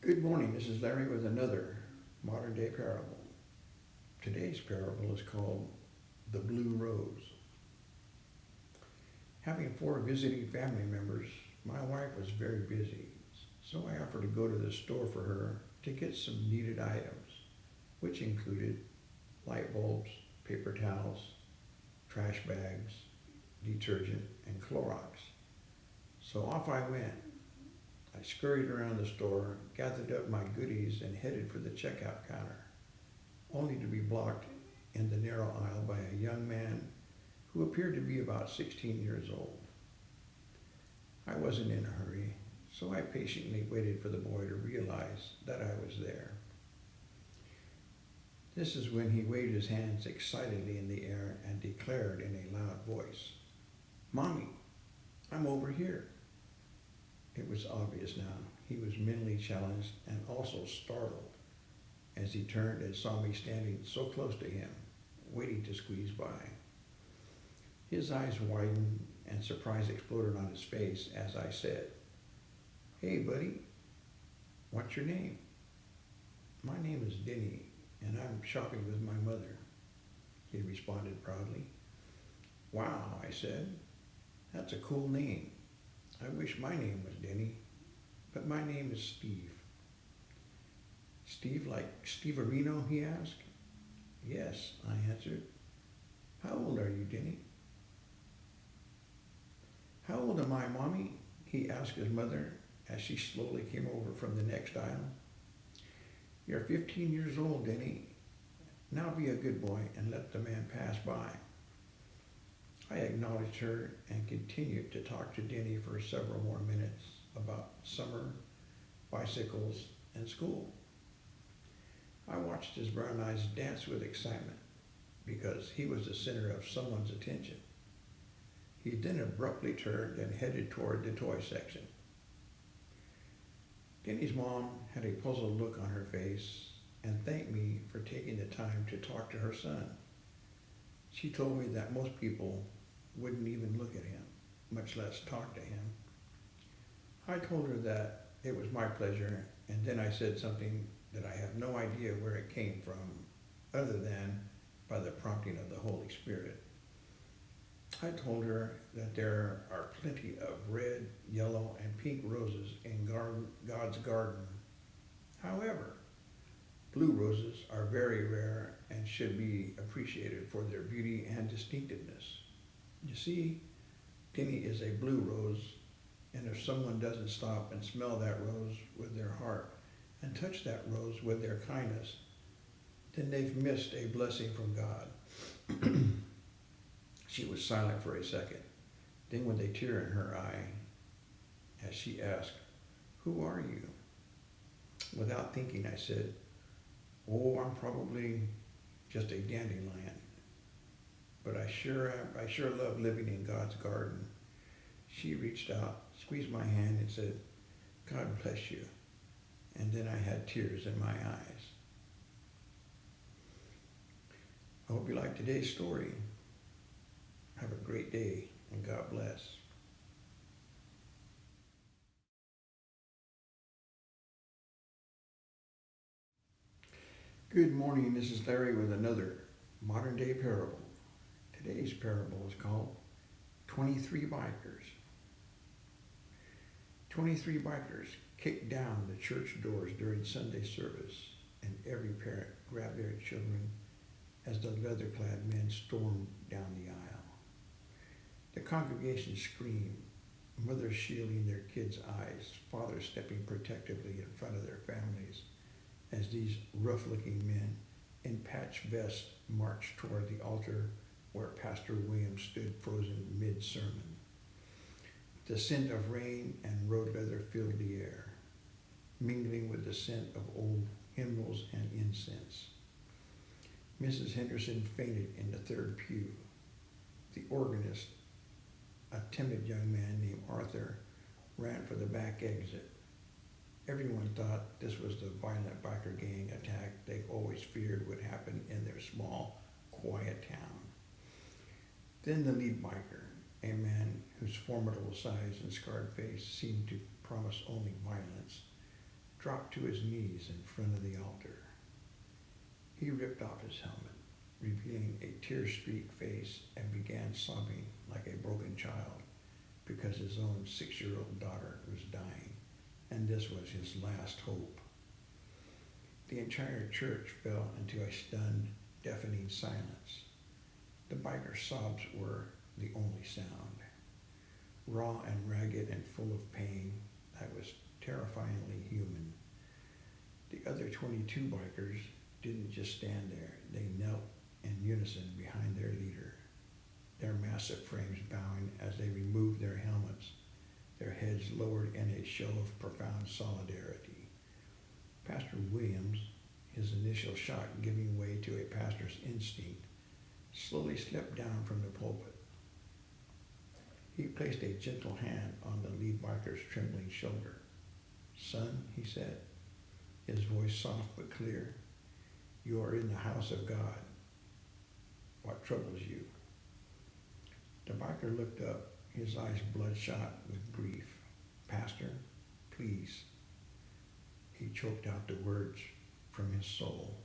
Good morning, this is Larry with another modern day parable. Today's parable is called The Blue Rose. Having four visiting family members, my wife was very busy, so I offered to go to the store for her to get some needed items, which included light bulbs, paper towels, trash bags, detergent, and Clorox. So off I went. I scurried around the store, gathered up my goodies, and headed for the checkout counter, only to be blocked in the narrow aisle by a young man who appeared to be about 16 years old. I wasn't in a hurry, so I patiently waited for the boy to realize that I was there. This is when he waved his hands excitedly in the air and declared in a loud voice, "Mommy, I'm over here." It was obvious now he was mentally challenged and also startled as he turned and saw me standing so close to him, waiting to squeeze by. His eyes widened and surprise exploded on his face as I said, "Hey buddy, what's your name?" "My name is Denny and I'm shopping with my mother," he responded proudly. "Wow," I said, "that's a cool name. I wish my name was Denny, but my name is Steve." "Steve like Steve Areno?" he asked. "Yes," I answered. "How old are you, Denny?" "How old am I, Mommy?" he asked his mother as she slowly came over from the next aisle. "You're 15 years old, Denny. Now be a good boy and let the man pass by." I acknowledged her and continued to talk to Denny for several more minutes about summer, bicycles, and school. I watched his brown eyes dance with excitement because he was the center of someone's attention. He then abruptly turned and headed toward the toy section. Denny's mom had a puzzled look on her face and thanked me for taking the time to talk to her son. She told me that most people wouldn't even look at him, much less talk to him. I told her that it was my pleasure, and then I said something that I have no idea where it came from, other than by the prompting of the Holy Spirit. I told her that there are plenty of red, yellow, and pink roses in God's garden. However, blue roses are very rare and should be appreciated for their beauty and distinctiveness. You see, Denny is a blue rose, and if someone doesn't stop and smell that rose with their heart and touch that rose with their kindness, then they've missed a blessing from God. She was silent for a second, then with a tear in her eye, as she asked, "Who are you?" Without thinking, I said, "Oh, I'm probably just a dandelion, but I sure love living in God's garden." She reached out, squeezed my hand, and said, "God bless you." And then I had tears in my eyes. I hope you liked today's story. Have a great day, and God bless. Good morning, this is Larry with another modern day parable. Today's parable is called 23 Bikers. 23 bikers kicked down the church doors during Sunday service, and every parent grabbed their children as the leather-clad men stormed down the aisle. The congregation screamed, mothers shielding their kids' eyes, fathers stepping protectively in front of their families as these rough-looking men in patch vests marched toward the altar where Pastor Williams stood frozen mid-sermon. The scent of rain and road leather filled the air, mingling with the scent of old hymnals and incense. Mrs. Henderson fainted in the third pew. The organist, a timid young man named Arthur, ran for the back exit. Everyone thought this was the violent biker gang attack they always feared would happen in their small, quiet town. Then the lead biker, a man whose formidable size and scarred face seemed to promise only violence, dropped to his knees in front of the altar. He ripped off his helmet, revealing a tear-streaked face, and began sobbing like a broken child because his own 6-year-old daughter was dying, and this was his last hope. The entire church fell into a stunned, deafening silence. The biker's sobs were the only sound. Raw and ragged and full of pain that was terrifyingly human. The other 22 bikers didn't just stand there. They knelt in unison behind their leader, their massive frames bowing as they removed their helmets, their heads lowered in a show of profound solidarity. Pastor Williams, his initial shock giving way to a pastor's instinct, slowly slipped down from the pulpit. He placed a gentle hand on the lead biker's trembling shoulder. "Son," he said, his voice soft but clear, "you are in the house of God. What troubles you?" The biker looked up, his eyes bloodshot with grief. "Pastor, please." He choked out the words from his soul.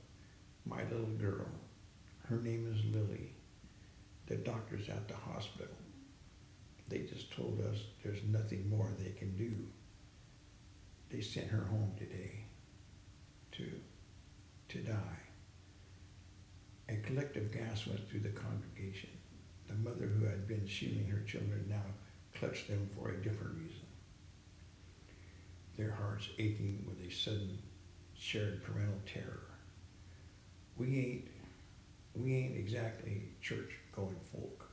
"My little girl, her name is Lily. The doctors at the hospital, they just told us there's nothing more they can do. They sent her home today to die." A collective gasp went through the congregation. The mother who had been shielding her children now clutched them for a different reason, their hearts aching with a sudden shared parental terror. We ain't exactly church-going folk,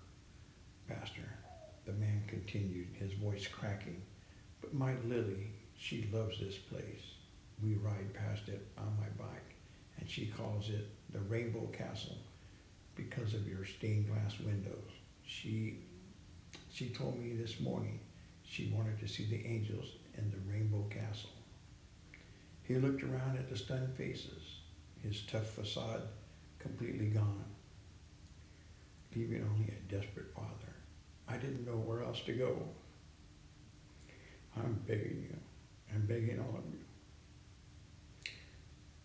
Pastor," the man continued, his voice cracking. "But my Lily, she loves this place. We ride past it on my bike, and she calls it the Rainbow Castle because of your stained glass windows. She told me this morning she wanted to see the angels in the Rainbow Castle." He looked around at the stunned faces, his tough facade completely gone, leaving only a desperate father. "I didn't know where else to go. I'm begging you. I'm begging all of you.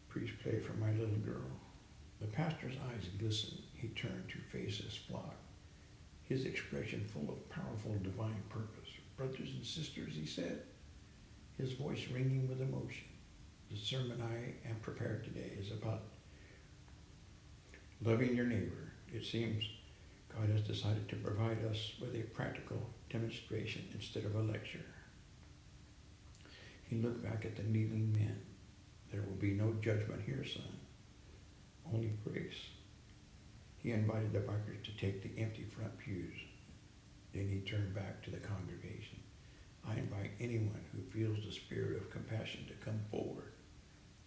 Please pray for my little girl." The pastor's eyes glistened. He turned to face his flock, his expression full of powerful divine purpose. "Brothers and sisters," he said, his voice ringing with emotion, "the sermon I am prepared today is about loving your neighbor. It seems God has decided to provide us with a practical demonstration instead of a lecture." He looked back at the kneeling men. "There will be no judgment here, son. Only grace." He invited the bikers to take the empty front pews. Then he turned back to the congregation. "I invite anyone who feels the spirit of compassion to come forward,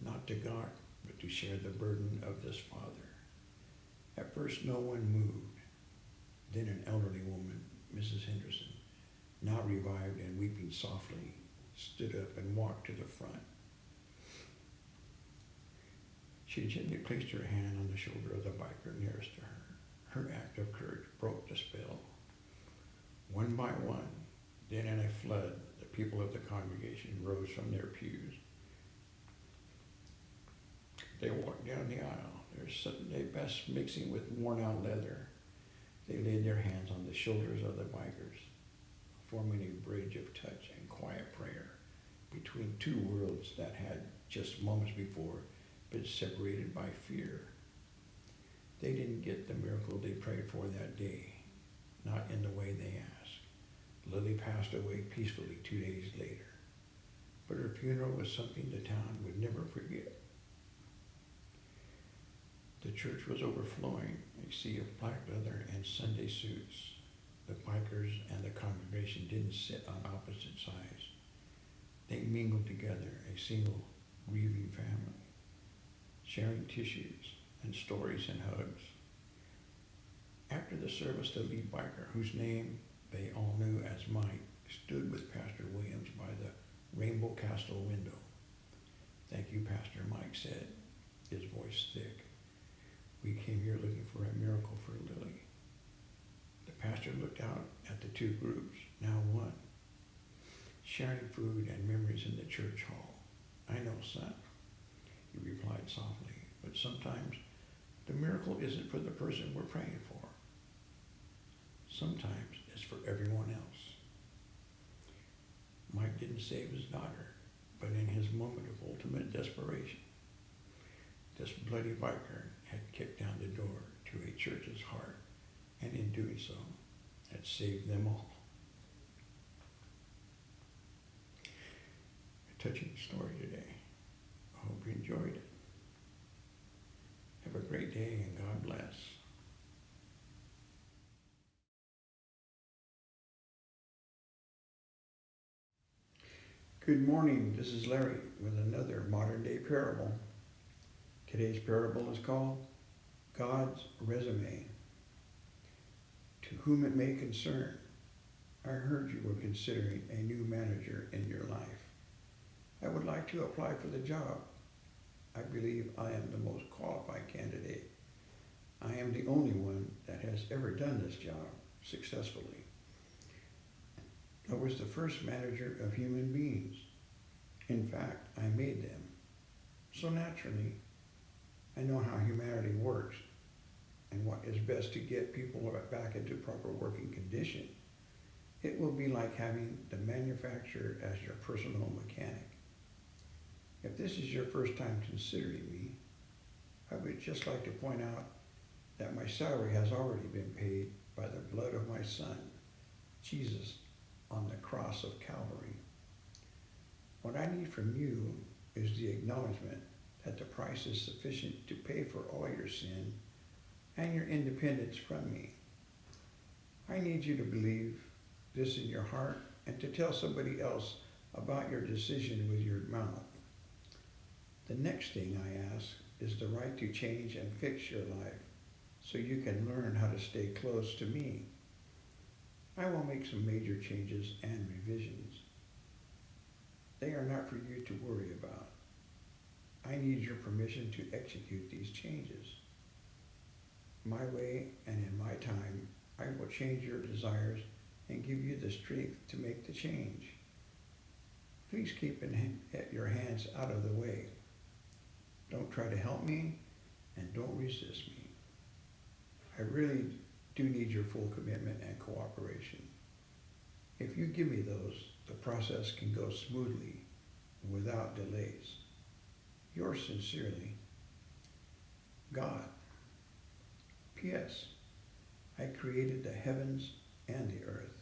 not to guard, but to share the burden of this father." At first no one moved. Then an elderly woman, Mrs. Henderson, now revived and weeping softly, stood up and walked to the front. She gently placed her hand on the shoulder of the biker nearest to her. Her act of courage broke the spell. One by one, then in a flood, the people of the congregation rose from their pews. They walked down the aisle, their Sunday best mixing with worn-out leather. They laid their hands on the shoulders of the bikers, forming a bridge of touch and quiet prayer between two worlds that had, just moments before, been separated by fear. They didn't get the miracle they prayed for that day, not in the way they asked. Lily passed away peacefully 2 days later, but her funeral was something the town would never forget. The church was overflowing, a sea of black leather and Sunday suits. The bikers and the congregation didn't sit on opposite sides. They mingled together, a single grieving family, sharing tissues and stories and hugs. After the service, the lead biker, whose name they all knew as Mike, stood with Pastor Williams by the Rainbow Castle window. "Thank you, Pastor," Mike said, his voice thick. "We came here looking for a miracle for Lily." The pastor looked out at the two groups, now one, sharing food and memories in the church hall. I know, son, he replied softly, but sometimes the miracle isn't for the person we're praying for. Sometimes it's for everyone else. Mike didn't save his daughter, but in his moment of ultimate desperation, this bloody biker had kicked down the door to a church's heart, and in doing so, had saved them all. A touching story today. I hope you enjoyed it. Have a great day and God bless. Good morning, this is Larry with another modern day parable. Today's parable is called God's Resume. To whom it may concern, I heard you were considering a new manager in your life. I would like to apply for the job. I believe I am the most qualified candidate. I am the only one that has ever done this job successfully. I was the first manager of human beings. In fact, I made them. So naturally, I know how humanity works and what is best to get people back into proper working condition. It will be like having the manufacturer as your personal mechanic. If this is your first time considering me, I would just like to point out that my salary has already been paid by the blood of my Son, Jesus, on the cross of Calvary. What I need from you is the acknowledgement that the price is sufficient to pay for all your sin and your independence from me. I need you to believe this in your heart and to tell somebody else about your decision with your mouth. The next thing I ask is the right to change and fix your life so you can learn how to stay close to me. I will make some major changes and revisions. They are not for you to worry about. I need your permission to execute these changes. My way and in my time, I will change your desires and give you the strength to make the change. Please keep your hands out of the way. Don't try to help me and don't resist me. I really do need your full commitment and cooperation. If you give me those, the process can go smoothly without delays. Yours sincerely, God. P.S. I created the heavens and the earth.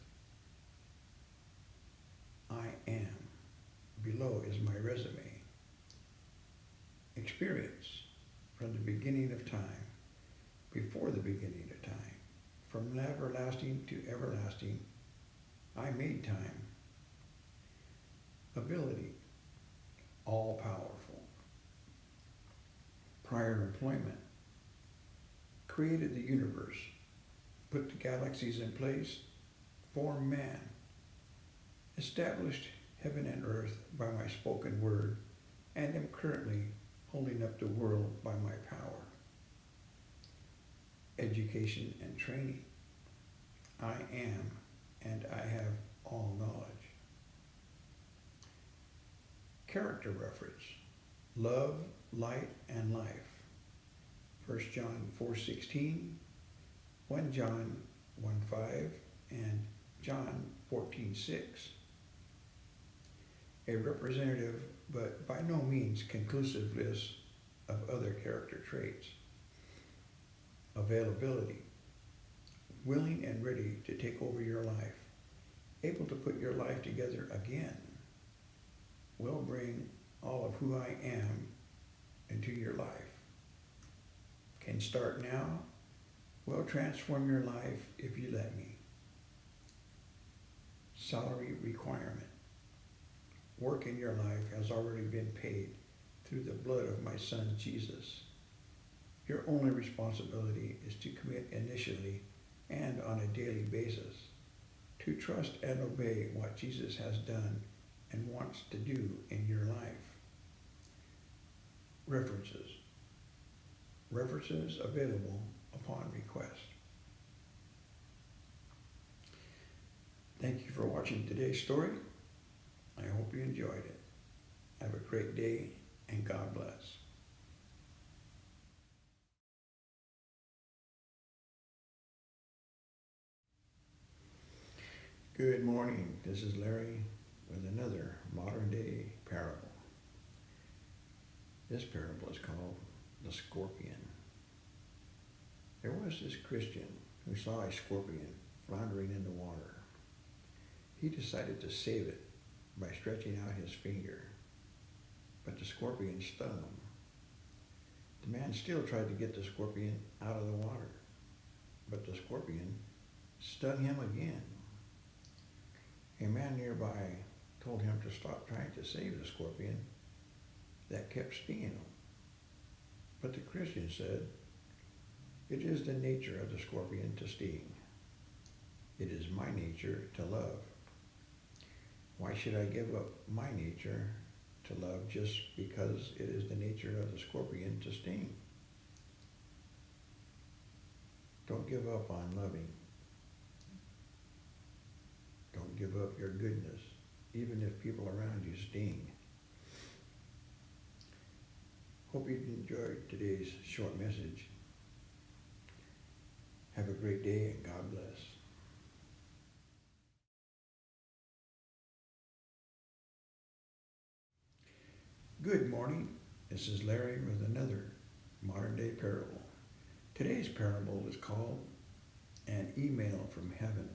I am. Below is my resume. Experience from the beginning of time, before the beginning of time. From everlasting to everlasting, I made time. Ability, all powerful. Prior employment, created the universe, put the galaxies in place, formed man, established heaven and earth by my spoken word, and am currently holding up the world by my power. Education and training. I am, and I have all knowledge. Character reference. Love, light, and life. 1 John 4:16, 1 John 1:5, and John 14:6. A representative, but by no means conclusive list of other character traits. Availability, willing and ready to take over your life, able to put your life together again, will bring all of who I am into your life. Can start now, will transform your life if you let me. Salary requirement. Work in your life has already been paid through the blood of my Son Jesus. Your only responsibility is to commit initially and on a daily basis to trust and obey what Jesus has done and wants to do in your life. References. References available upon request. Thank you for watching today's story. I hope you enjoyed it. Have a great day and God bless. Good morning. This is Larry with another modern day parable. This parable is called The Scorpion. There was this Christian who saw a scorpion floundering in the water. He decided to save it by stretching out his finger, but the scorpion stung him. The man still tried to get the scorpion out of the water, but the scorpion stung him again. A man nearby told him to stop trying to save the scorpion that kept stinging him. But the Christian said, "It is the nature of the scorpion to sting. It is my nature to love. Why should I give up my nature to love just because it is the nature of the scorpion to sting?" Don't give up on loving. Don't give up your goodness, even if people around you sting. Hope you enjoyed today's short message. Have a great day and God bless. Good morning. This is Larry with another modern day parable. Today's parable is called An Email from Heaven.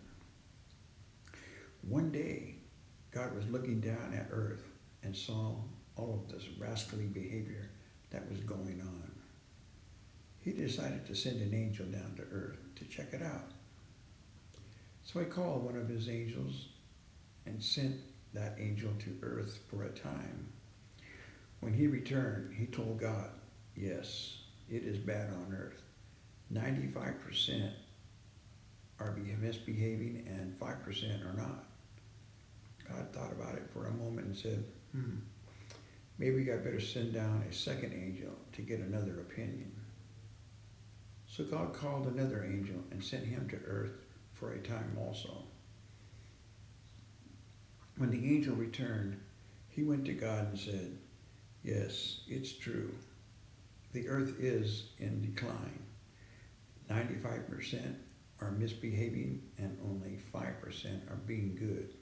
One day, God was looking down at earth and saw all of this rascally behavior that was going on. He decided to send an angel down to earth to check it out. So he called one of his angels and sent that angel to earth for a time. When he returned, he told God, "Yes, it is bad on earth. 95% are misbehaving and 5% are not." God thought about it for a moment and said, maybe I better send down a second angel to get another opinion. So God called another angel and sent him to earth for a time also. When the angel returned, he went to God and said, "Yes, it's true. The earth is in decline. 95% are misbehaving and only 5% are being good."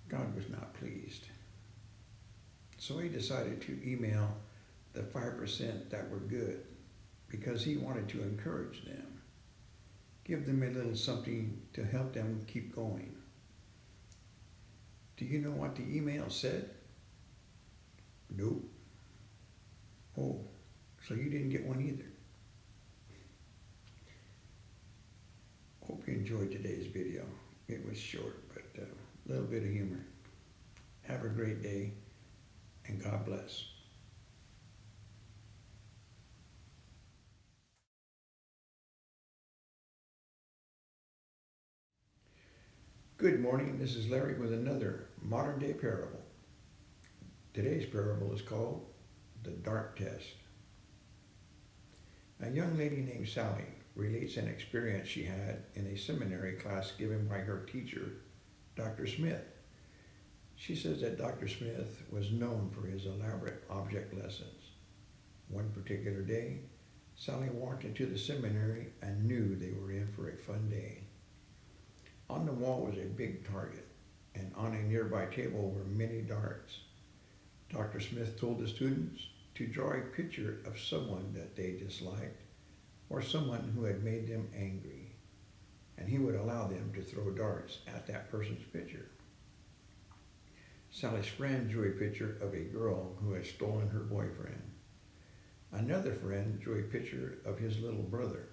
God was not pleased. So he decided to email the 5% that were good because he wanted to encourage them, give them a little something to help them keep going. Do you know what the email said? Nope. Oh, so you didn't get one either. Hope you enjoyed today's video. It was short, but a little bit of humor. Have a great day, and God bless. Good morning. This is Larry with another modern day parable. Today's parable is called The Dart Test. A young lady named Sally relates an experience she had in a seminary class given by her teacher, Dr. Smith. She says that Dr. Smith was known for his elaborate object lessons. One particular day, Sally walked into the seminary and knew they were in for a fun day. On the wall was a big target, and on a nearby table were many darts. Dr. Smith told the students to draw a picture of someone that they disliked or someone who had made them angry, and he would allow them to throw darts at that person's picture. Sally's friend drew a picture of a girl who had stolen her boyfriend. Another friend drew a picture of his little brother.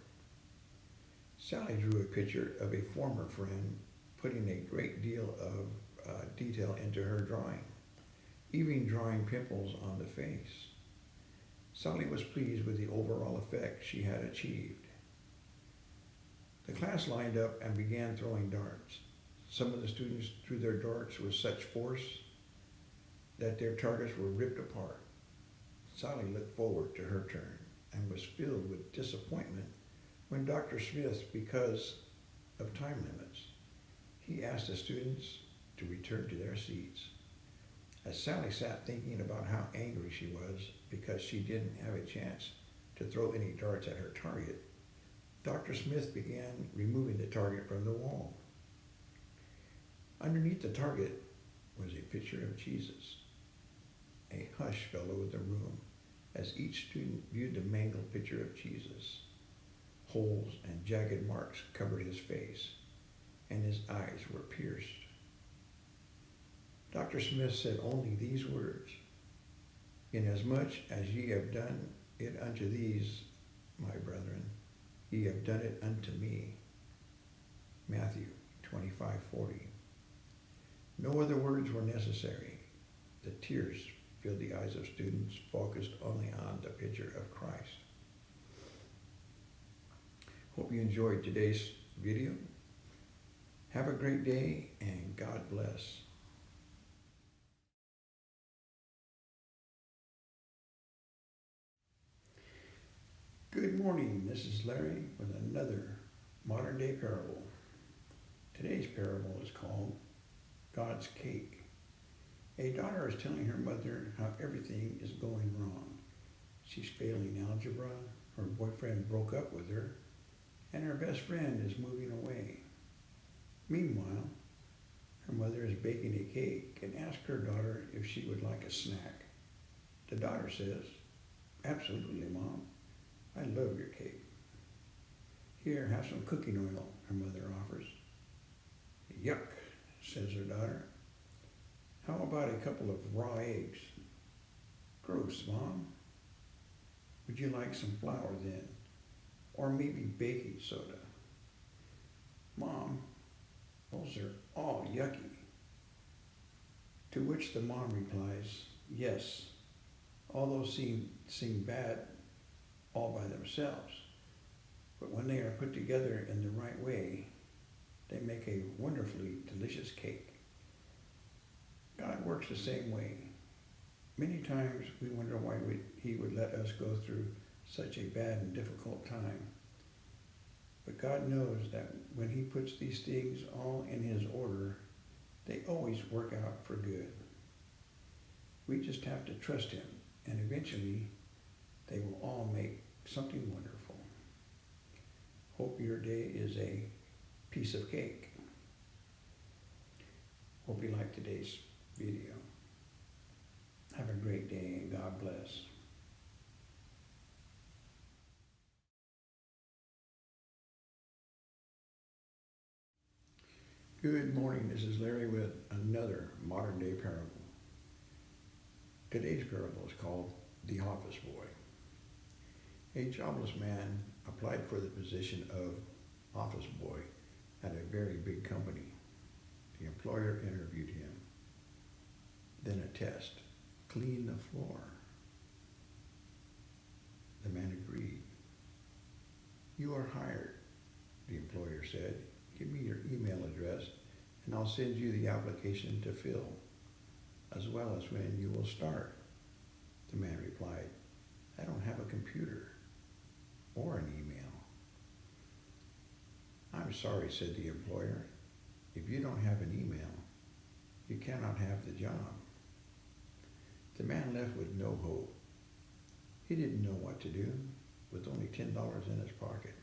Sally drew a picture of a former friend, putting a great deal of detail into her drawing, even drawing pimples on the face. Sally was pleased with the overall effect she had achieved. The class lined up and began throwing darts. Some of the students threw their darts with such force that their targets were ripped apart. Sally looked forward to her turn and was filled with disappointment when Dr. Smith, because of time limits, he asked the students to return to their seats. As Sally sat thinking about how angry she was because she didn't have a chance to throw any darts at her target, Dr. Smith began removing the target from the wall. Underneath the target was a picture of Jesus. A hush fell over the room as each student viewed the mangled picture of Jesus. Holes and jagged marks covered his face, and his eyes were pierced. Dr. Smith said only these words, "Inasmuch as ye have done it unto these, my brethren, ye have done it unto me." Matthew 25:40. No other words were necessary. The tears filled the eyes of students focused only on the picture of Christ. Hope you enjoyed today's video. Have a great day and God bless. Good morning, this is Larry with another modern day parable. Today's parable is called God's Cake. A daughter is telling her mother how everything is going wrong. She's failing algebra, her boyfriend broke up with her, and her best friend is moving away. Meanwhile, her mother is baking a cake and asks her daughter if she would like a snack. The daughter says, "Absolutely, Mom. I love your cake." "Here, have some cooking oil," her mother offers. "Yuck," says her daughter. "How about a couple of raw eggs?" "Gross, Mom." "Would you like some flour then? Or maybe baking soda?" "Mom, those are all yucky." To which the mom replies, "Yes, all those seem bad all by themselves, but when they are put together in the right way, they make a wonderfully delicious cake." God works the same way. Many times we wonder why He would let us go through such a bad and difficult time. But God knows that when He puts these things all in His order, they always work out for good. We just have to trust Him, and eventually they will all make something wonderful. Hope your day is a piece of cake. Hope you liked today's video. Have a great day and God bless. Good morning, this is Larry with another modern day parable. Today's parable is called The Office Boy. A jobless man applied for the position of office boy at a very big company. The employer interviewed him. Then a test. Clean the floor. The man agreed. "You are hired," the employer said. "Give me your email address and I'll send you the application to fill, as well as when you will start." The man replied, "I don't have a computer or an email." "I'm sorry," said the employer. "If you don't have an email, you cannot have the job." The man left with no hope. He didn't know what to do with only $10 in his pocket.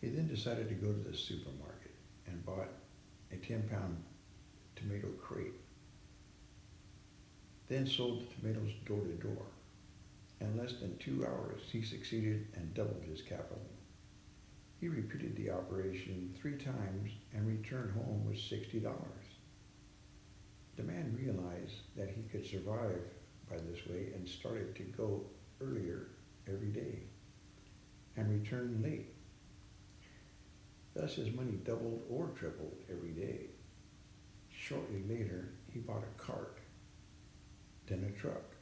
He then decided to go to the supermarket and bought a 10-pound tomato crate. Then sold the tomatoes door to door. In less than 2 hours, he succeeded and doubled his capital. He repeated the operation 3 times and returned home with $60. The man realized that he could survive by this way and started to go earlier every day and return late. Thus his money doubled or tripled every day. Shortly later, he bought a cart, then a truck,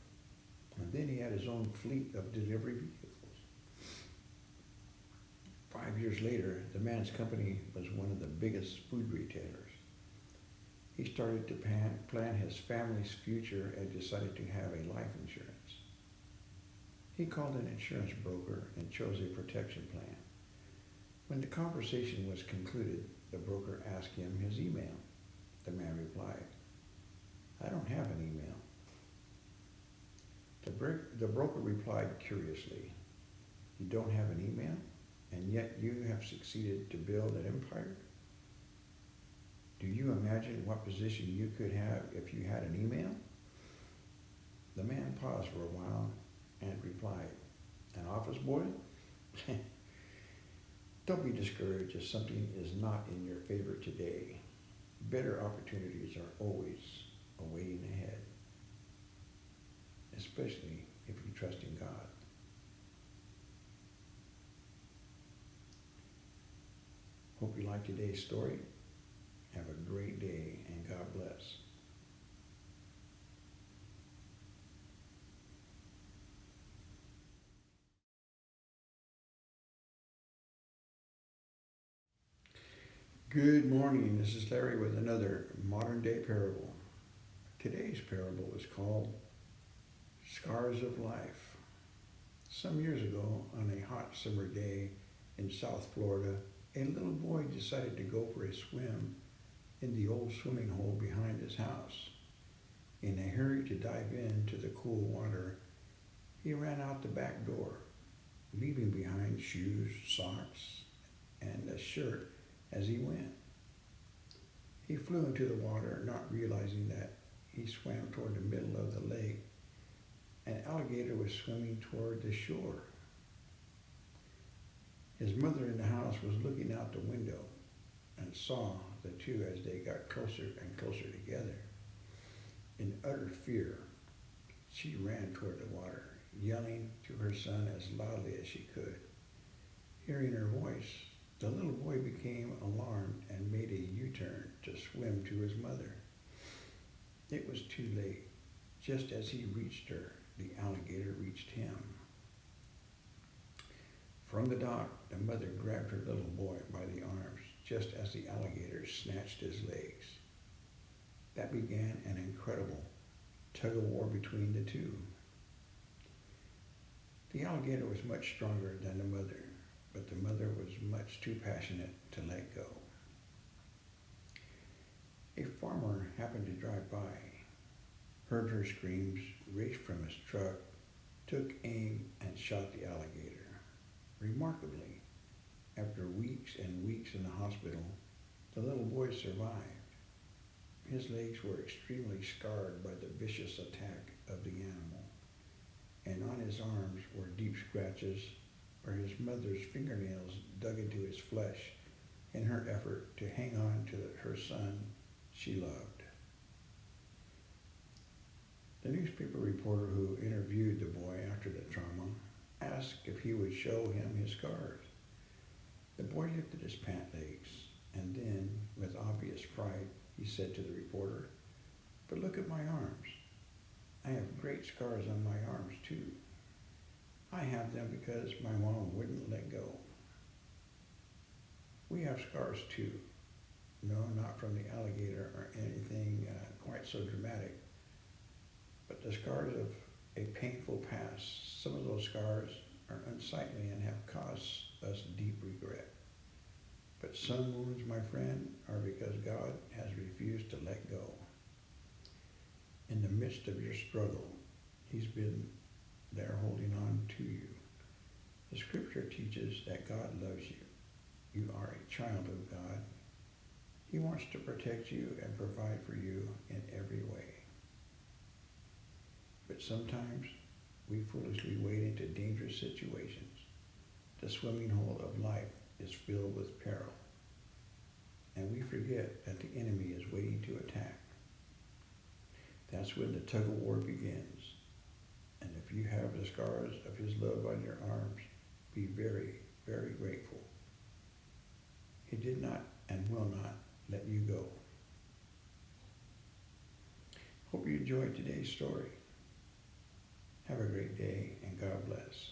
and then he had his own fleet of delivery vehicles. 5 years later, the man's company was one of the biggest food retailers. He started to plan his family's future and decided to have a life insurance. He called an insurance broker and chose a protection plan. When the conversation was concluded, the broker asked him his email. The man replied, I don't have an email. The broker replied curiously, you don't have an email, and yet you have succeeded to build an empire? Do you imagine what position you could have if you had an email? The man paused for a while and replied, an office boy? Don't be discouraged if something is not in your favor today. Better opportunities are always awaiting ahead, especially if you trust in God. Hope you liked today's story. Have a great day and God bless. Good morning. This is Larry with another modern day parable. Today's parable is called Scars of Life. Some years ago, on a hot summer day in South Florida, a little boy decided to go for a swim in the old swimming hole behind his house. In a hurry to dive into the cool water, he ran out the back door, leaving behind shoes, socks, and a shirt as he went. He flew into the water, not realizing that he swam toward the middle of the lake. An alligator was swimming toward the shore. His mother in the house was looking out the window and saw the two as they got closer and closer together. In utter fear, she ran toward the water, yelling to her son as loudly as she could. Hearing her voice, the little boy became alarmed and made a U-turn to swim to his mother. It was too late. Just as he reached her, the alligator reached him. From the dock, the mother grabbed her little boy by the arms just as the alligator snatched his legs. That began an incredible tug-of-war between the two. The alligator was much stronger than the mother, but the mother was much too passionate to let go. A farmer happened to drive by, heard her screams, raced from his truck, took aim, and shot the alligator. Remarkably, after weeks and weeks in the hospital, the little boy survived. His legs were extremely scarred by the vicious attack of the animal, and on his arms were deep scratches where his mother's fingernails dug into his flesh in her effort to hang on to her son she loved. The newspaper reporter who interviewed the boy after the trauma asked if he would show him his scars. The boy lifted his pant legs, and then, with obvious pride, he said to the reporter, "But look at my arms. I have great scars on my arms too. I have them because my mom wouldn't let go." We have scars too. No, not from the alligator or anything quite so dramatic, but the scars of a painful past. Some of those scars are unsightly and have caused us deep regret. But some wounds, my friend, are because God has refused to let go. In the midst of your struggle, He's been there holding on to you. The scripture teaches that God loves you. You are a child of God. He wants to protect you and provide for you in every way. But sometimes we foolishly wade into dangerous situations. The swimming hole of life is filled with peril, and we forget that the enemy is waiting to attack. That's when the tug-of-war begins. And if you have the scars of His love on your arms, be very, very grateful. He did not and will not let you go. Hope you enjoyed today's story. Have a great day and God bless.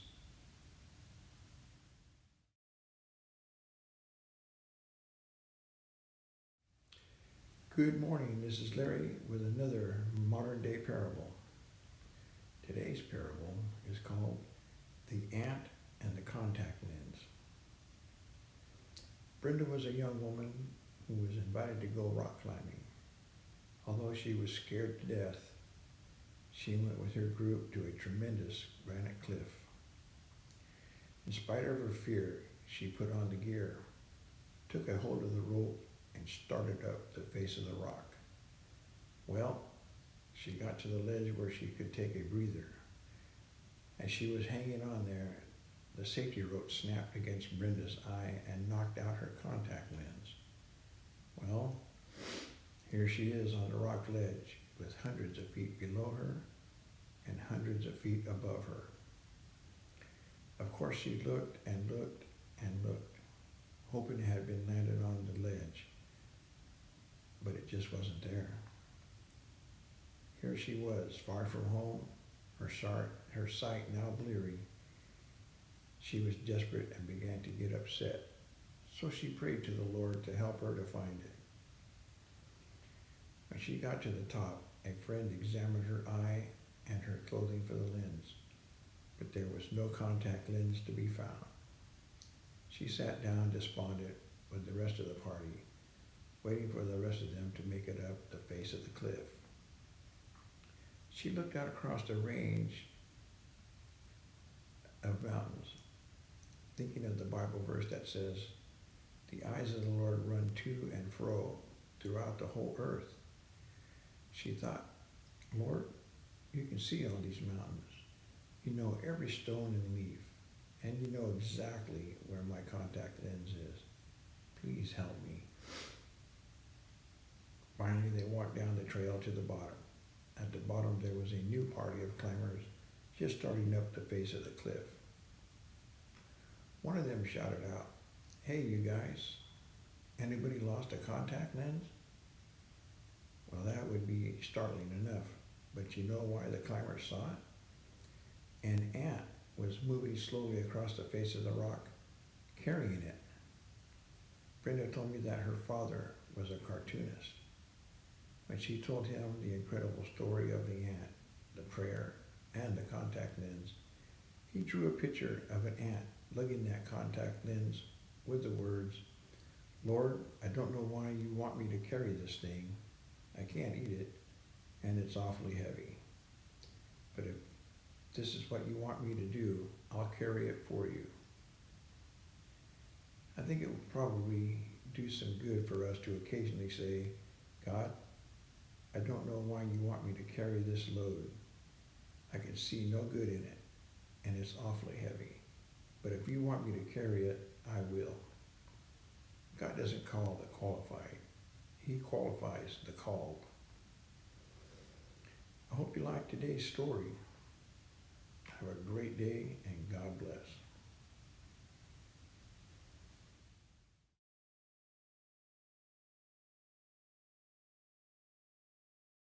Good morning. This is Larry with another modern day parable. Today's parable is called The Ant and the Contact Lens. Brenda was a young woman who was invited to go rock climbing. Although she was scared to death, she went with her group to a tremendous granite cliff. In spite of her fear, she put on the gear, took a hold of the rope, and started up the face of the rock. Well, she got to the ledge where she could take a breather. As she was hanging on there, the safety rope snapped against Brenda's eye and knocked out her contact lens. Well, here she is on the rock ledge with hundreds of feet below her and hundreds of feet above her. Of course, she looked and looked and looked, hoping it had been landed on the ledge, but it just wasn't there. Here she was, far from home, her sight now bleary. She was desperate and began to get upset, so she prayed to the Lord to help her to find it. When she got to the top, a friend examined her eye and her clothing for the lens, but there was no contact lens to be found. She sat down despondent with the rest of the party, waiting for the rest of them to make it up the face of the cliff. She looked out across the range of mountains, thinking of the Bible verse that says, "The eyes of the Lord run to and fro throughout the whole earth." She thought, "Lord, you can see all these mountains. You know every stone and leaf, and you know exactly where my contact lens is. Please help me." Finally, they walked down the trail to the bottom. At the bottom, there was a new party of climbers just starting up the face of the cliff. One of them shouted out, "Hey, you guys, anybody lost a contact lens?" Well, that would be startling enough, but you know why the climbers saw it? An ant was moving slowly across the face of the rock, carrying it. Brenda told me that her father was a cartoonist. When she told him the incredible story of the ant, the prayer, and the contact lens, he drew a picture of an ant lugging that contact lens with the words, "Lord, I don't know why you want me to carry this thing. I can't eat it, and it's awfully heavy. But if this is what you want me to do, I'll carry it for you." I think it would probably do some good for us to occasionally say, "God, I don't know why you want me to carry this load. I can see no good in it, and it's awfully heavy. But if you want me to carry it, I will." God doesn't call the qualified. He qualifies the called. I hope you liked today's story. Have a great day, and God bless.